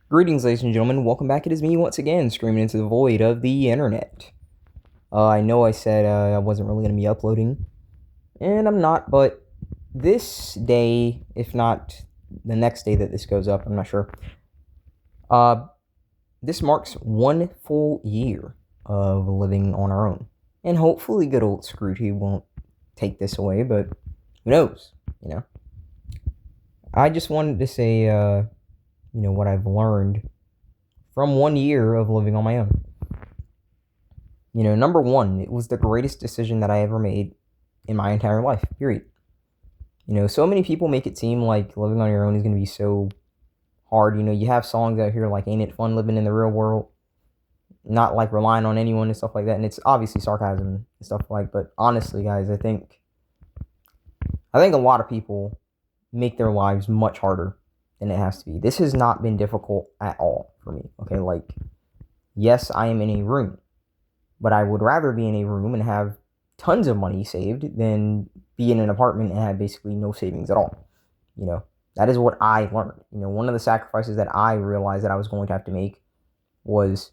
Greetings, ladies and gentlemen. Welcome back. It is me once again, screaming into the void of the internet. I know I said I wasn't really going to be uploading, and I'm not, but this day, if not the next day that this goes up, I'm not sure. Uh, this marks 1 full year of living on our own. And hopefully, good old Scrooty won't take this away, but who knows, you know? I just wanted to say, what I've learned from 1 year of living on my own. Number one, it was the greatest decision that I ever made in my entire life, period. So many people make it seem like living on your own is going to be so hard. You have songs out here like Ain't It Fun Living in the Real World, not like relying on anyone and stuff like that. And it's obviously sarcasm and stuff like, but honestly, guys, I think a lot of people make their lives much harder than it has to be. This has not been difficult at all for me. Okay, like, yes, I am in a room, but I would rather be in a room and have tons of money saved than be in an apartment and have basically no savings at all. That is what I learned. One of the sacrifices that I realized that I was going to have to make was,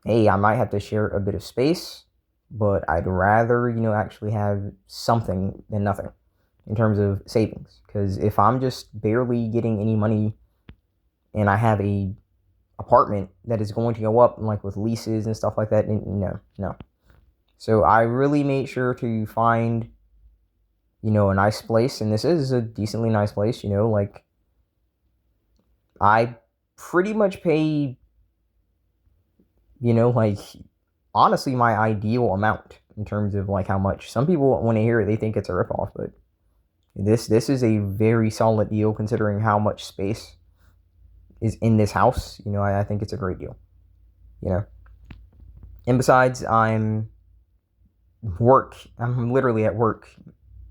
hey, I might have to share a bit of space, but I'd rather, actually have something than nothing in terms of savings. Because if I'm just barely getting any money and I have a apartment that is going to go up, like with leases and stuff like that, no. So I really made sure to find, a nice place, and this is a decently nice place, like I pretty much pay, like honestly my ideal amount in terms of like how much. Some people, when they hear it, they think it's a ripoff, but this is a very solid deal considering how much space is in this house. I think it's a great deal, you know. And besides, I'm literally at work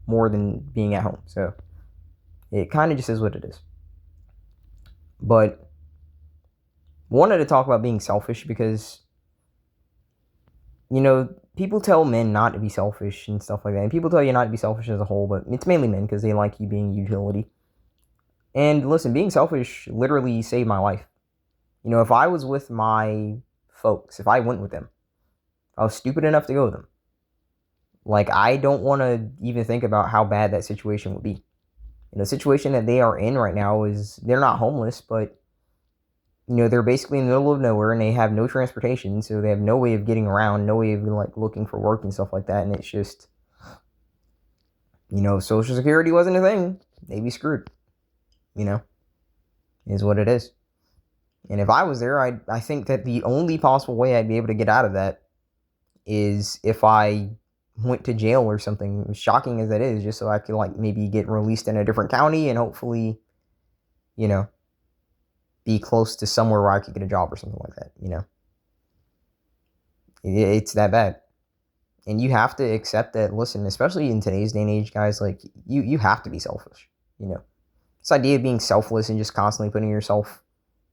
more than being at home. So it kind of just is what it is. But wanted to talk about being selfish because, people tell men not to be selfish and stuff like that. And people tell you not to be selfish as a whole, but it's mainly men because they like you being utility. And listen, being selfish literally saved my life. If I was with my folks, if I went with them, I was stupid enough to go with them. Like, I don't want to even think about how bad that situation would be. The situation that they are in right now is they're not homeless, but, they're basically in the middle of nowhere and they have no transportation, so they have no way of getting around, no way of, like, looking for work and stuff like that. And it's just, if Social Security wasn't a thing, they'd be screwed. Is what it is. And if I was there, I think that the only possible way I'd be able to get out of that is if I went to jail or something, as shocking as that is, just so I could like maybe get released in a different county and hopefully, be close to somewhere where I could get a job or something like that. It's that bad. And you have to accept that, listen, especially in today's day and age, guys, like you have to be selfish. This idea of being selfless and just constantly putting yourself,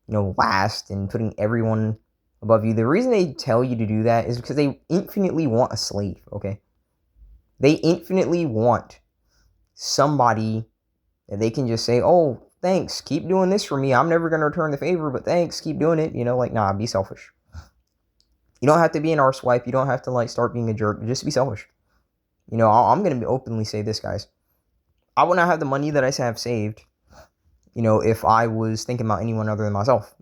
last and putting everyone above you. The reason they tell you to do that is because they infinitely want a slave, okay? They infinitely want somebody that they can just say, oh, thanks, keep doing this for me. I'm never going to return the favor, but thanks, keep doing it. Like, nah, be selfish. You don't have to be an arsewipe. You don't have to, like, start being a jerk. Just be selfish. I'm going to openly say this, guys. I would not have the money that I have saved, if I was thinking about anyone other than myself,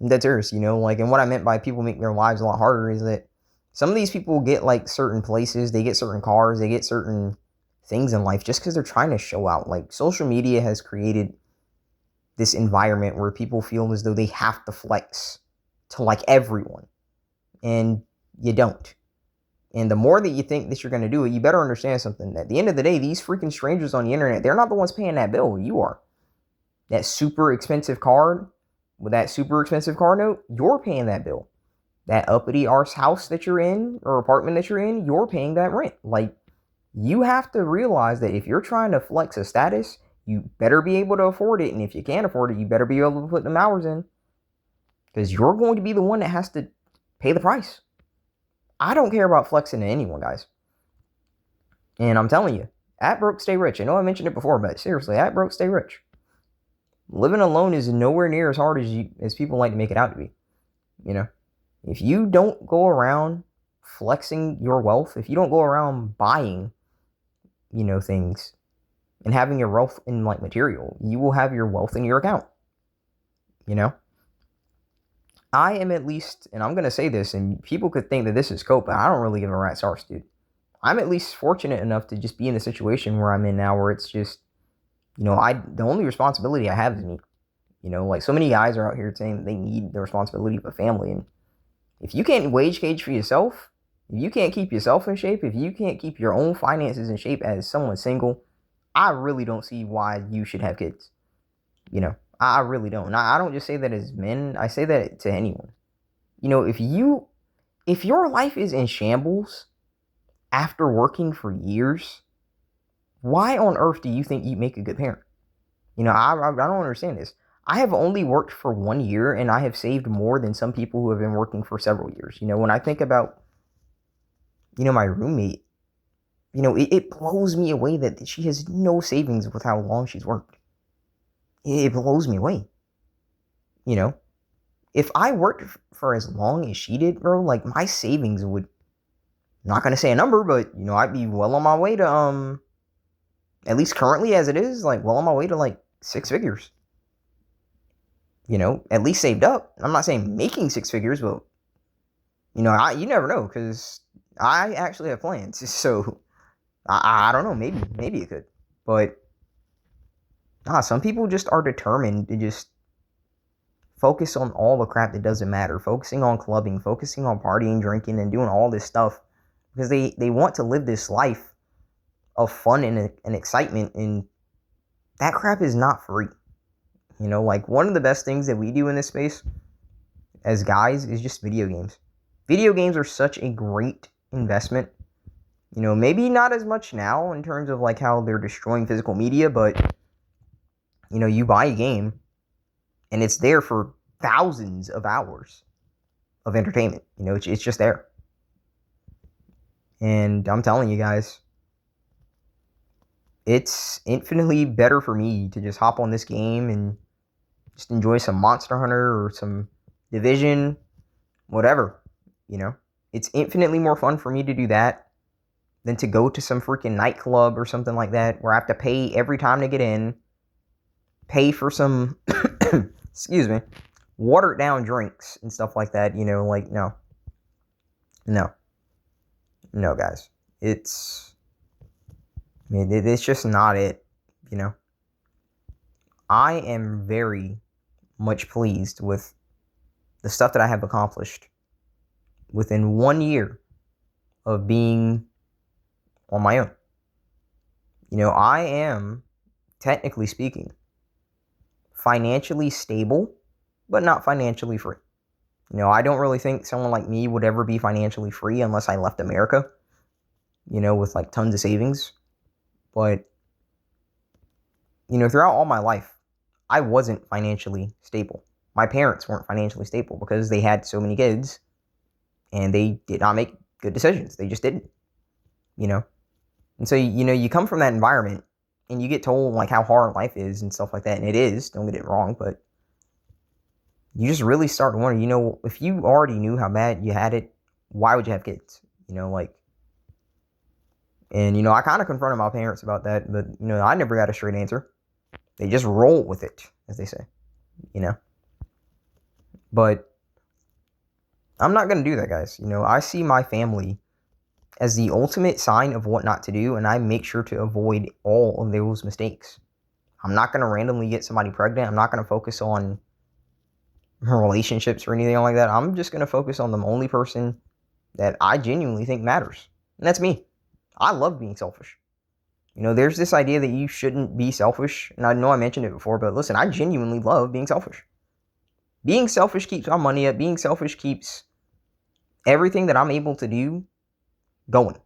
That's serious, like, and what I meant by people make their lives a lot harder is that some of these people get, like, certain places, they get certain cars, they get certain things in life just because they're trying to show out. Like, social media has created this environment where people feel as though they have to flex to, like, everyone, and you don't. And the more that you think that you're going to do it, you better understand something. At the end of the day, these freaking strangers on the internet, they're not the ones paying that bill. You are. That super expensive card with that super expensive car note, you're paying that bill. That uppity arse house that you're in or apartment that you're in, you're paying that rent. Like, you have to realize that if you're trying to flex a status, you better be able to afford it. And if you can't afford it, you better be able to put them hours in. Because you're going to be the one that has to pay the price. I don't care about flexing to anyone, guys. And I'm telling you, at broke, stay rich. I know I mentioned it before, but seriously, at broke, stay rich. living alone is nowhere near as hard as people like to make it out to be. You know, if you don't go around flexing your wealth, if you don't go around buying, things and having your wealth in like material, you will have your wealth in your account. I am at least, and I'm going to say this, and people could think that this is cope, but I don't really give a rat's arse, dude. I'm at least fortunate enough to just be in the situation where I'm in now, where it's just, the only responsibility I have is me. Like so many guys are out here saying that they need the responsibility of a family. And if you can't wage cage for yourself, if you can't keep yourself in shape, if you can't keep your own finances in shape as someone single, I really don't see why you should have kids. I really don't. I don't just say that as men. I say that to anyone. If your life is in shambles after working for years, why on earth do you think you make a good parent? I don't understand this. I have only worked for 1 year, and I have saved more than some people who have been working for several years. When I think about, my roommate, it blows me away that she has no savings with how long she's worked. It blows me away. If I worked for as long as she did, bro, like my savings would, not going to say a number, but, I'd be well on my way to, at least currently as it is, like well on my way to like 6 figures. At least saved up. I'm not saying making 6 figures, but, you never know, because I actually have plans. So, I don't know, maybe it could. But, some people just are determined to just focus on all the crap that doesn't matter. Focusing on clubbing, focusing on partying, drinking, and doing all this stuff. Because they want to live this life of fun and excitement. And that crap is not free. Like one of the best things that we do in this space as guys is just video games. Video games are such a great investment. Maybe not as much now in terms of like how they're destroying physical media, but you buy a game and it's there for thousands of hours of entertainment. It's just there. And I'm telling you guys, it's infinitely better for me to just hop on this game and just enjoy some Monster Hunter or some Division, whatever, It's infinitely more fun for me to do that than to go to some freaking nightclub or something like that where I have to pay every time to get in, pay for some, excuse me, watered down drinks and stuff like that, like, no, guys, it's just not it, I am very much pleased with the stuff that I have accomplished within 1 year of being on my own. I am, technically speaking, financially stable, but not financially free. I don't really think someone like me would ever be financially free unless I left America, with like tons of savings. But, throughout all my life, I wasn't financially stable. My parents weren't financially stable because they had so many kids and they did not make good decisions. They just didn't, And so, you come from that environment and you get told like how hard life is and stuff like that. And it is, don't get it wrong, but you just really start to wonder, if you already knew how bad you had it, why would you have kids? And, I kind of confronted my parents about that, but, I never got a straight answer. They just roll with it, as they say, But I'm not going to do that, guys. I see my family as the ultimate sign of what not to do, and I make sure to avoid all of those mistakes. I'm not going to randomly get somebody pregnant. I'm not going to focus on relationships or anything like that. I'm just going to focus on the only person that I genuinely think matters, and that's me. I love being selfish. There's this idea that you shouldn't be selfish, and I know I mentioned it before, but listen, I genuinely love being selfish. Being selfish keeps my money up. Being selfish keeps everything that I'm able to do going.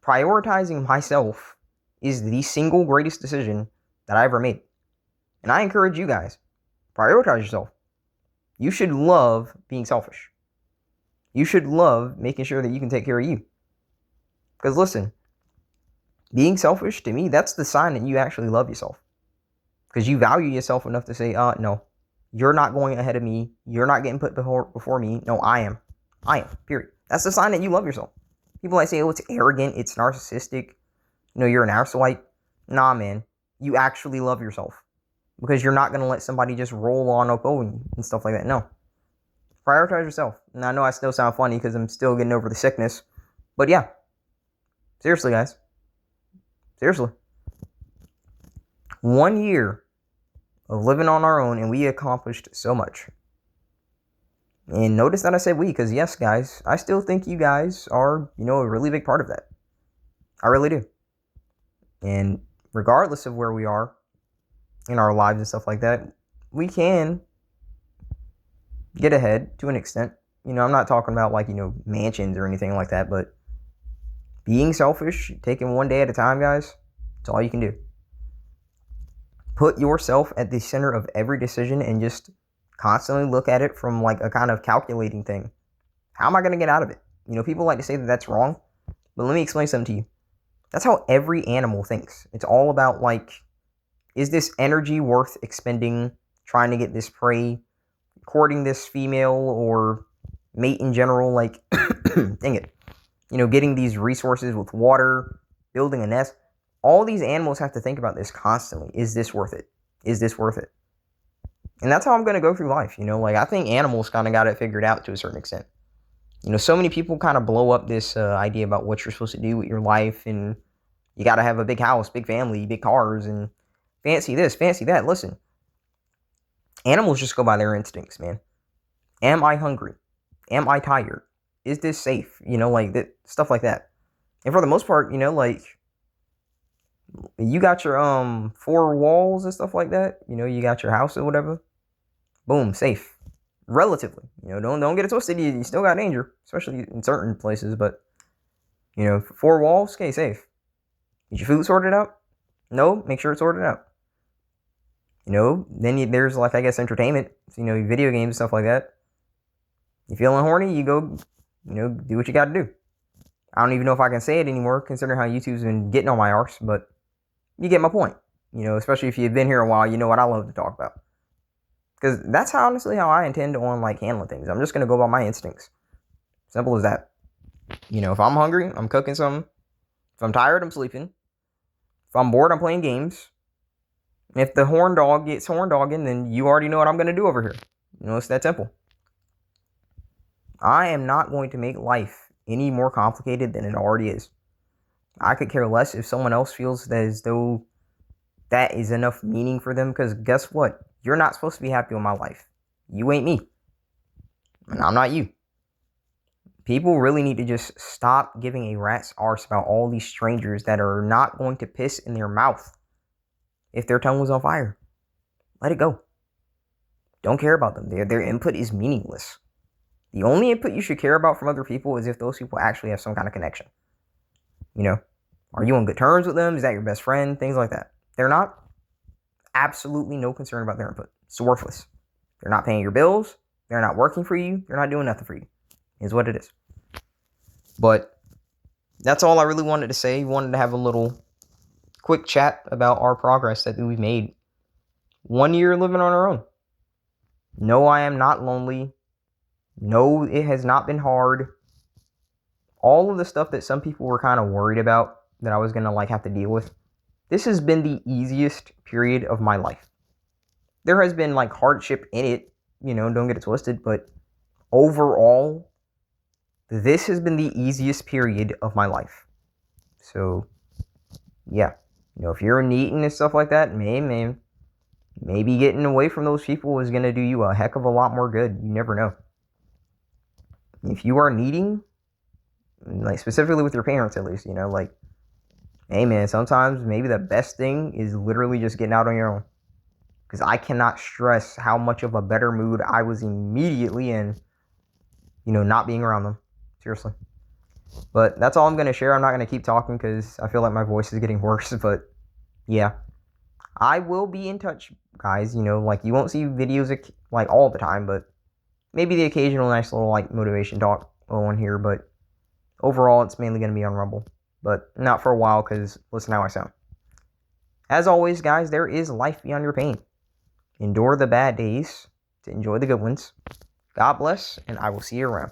Prioritizing myself is the single greatest decision that I ever made. And I encourage you guys, prioritize yourself. You should love being selfish. You should love making sure that you can take care of you. Because listen, being selfish, to me, that's the sign that you actually love yourself. Because you value yourself enough to say, no, you're not going ahead of me. You're not getting put before me. No, I am. I am, period. That's the sign that you love yourself. People like say, oh, it's arrogant, it's narcissistic, you're an arsehole. Nah, man, you actually love yourself. Because you're not going to let somebody just roll on up over you and stuff like that. No. Prioritize yourself. And I know I still sound funny because I'm still getting over the sickness. But yeah. Seriously, guys. Seriously. 1 year of living on our own and we accomplished so much. And notice that I said we, because yes, guys, I still think you guys are, a really big part of that. I really do. And regardless of where we are in our lives and stuff like that, we can get ahead to an extent. I'm not talking about mansions or anything like that, but being selfish, taking one day at a time, guys, it's all you can do. Put yourself at the center of every decision and just constantly look at it from a kind of calculating thing. How am I going to get out of it? People like to say that that's wrong, but let me explain something to you. That's how every animal thinks. It's all about is this energy worth expending trying to get this prey, courting this female or mate in general, dang it. Getting these resources with water, building a nest. All these animals have to think about this constantly. Is this worth it? Is this worth it? And that's how I'm going to go through life. I think animals kind of got it figured out to a certain extent. So many people kind of blow up this idea about what you're supposed to do with your life. And you got to have a big house, big family, big cars, and fancy this, fancy that. Listen, animals just go by their instincts, man. Am I hungry? Am I tired? Is this safe? Stuff like that. And for the most part, you got your 4 walls and stuff like that. You got your house or whatever. Boom, safe. Relatively. Don't get it twisted. You still got danger, especially in certain places. But 4 walls, okay, safe. Is your food sorted out? No, make sure it's sorted out. Then there's I guess entertainment. Video games and stuff like that. You feeling horny? You go, do what you got to do. I don't even know if I can say it anymore, considering how YouTube's been getting on my arse, but you get my point. Especially if you've been here a while, you know what I love to talk about. Because that's honestly how I intend on handling things. I'm just gonna go by my instincts. Simple as that. If I'm hungry, I'm cooking something. If I'm tired, I'm sleeping. If I'm bored, I'm playing games. And if the horn dog gets horn dogging, then you already know what I'm gonna do over here. It's that simple. I am not going to make life any more complicated than it already is. I could care less if someone else feels as though that is enough meaning for them, because guess what? You're not supposed to be happy with my life. You ain't me. And I'm not you. People really need to just stop giving a rat's arse about all these strangers that are not going to piss in their mouth if their tongue was on fire. Let it go. Don't care about them. Their input is meaningless. The only input you should care about from other people is if those people actually have some kind of connection. Are you on good terms with them? Is that your best friend? Things like that. They're not. Absolutely no concern about their input. It's worthless. They're not paying your bills. They're not working for you. They're not doing nothing for you. Is what it is. But that's all I really wanted to say. Wanted to have a little quick chat about our progress that we've made. 1 year living on our own. No, I am not lonely. No, it has not been hard. All of the stuff that some people were kind of worried about that I was going to have to deal with. This has been the easiest period of my life. There has been hardship in it, don't get it twisted, but overall, this has been the easiest period of my life. So, yeah, if you're needing and stuff like that, maybe getting away from those people is going to do you a heck of a lot more good. You never know. If you are needing, specifically with your parents at least, hey man, sometimes maybe the best thing is literally just getting out on your own. Because I cannot stress how much of a better mood I was immediately in, not being around them. Seriously. But that's all I'm going to share. I'm not going to keep talking because I feel like my voice is getting worse. But yeah, I will be in touch, guys. You won't see videos all the time, but maybe the occasional nice little motivation talk on here. But overall, it's mainly going to be on Rumble. But not for a while because listen how I sound. As always, guys, there is life beyond your pain. Endure the bad days to enjoy the good ones. God bless, and I will see you around.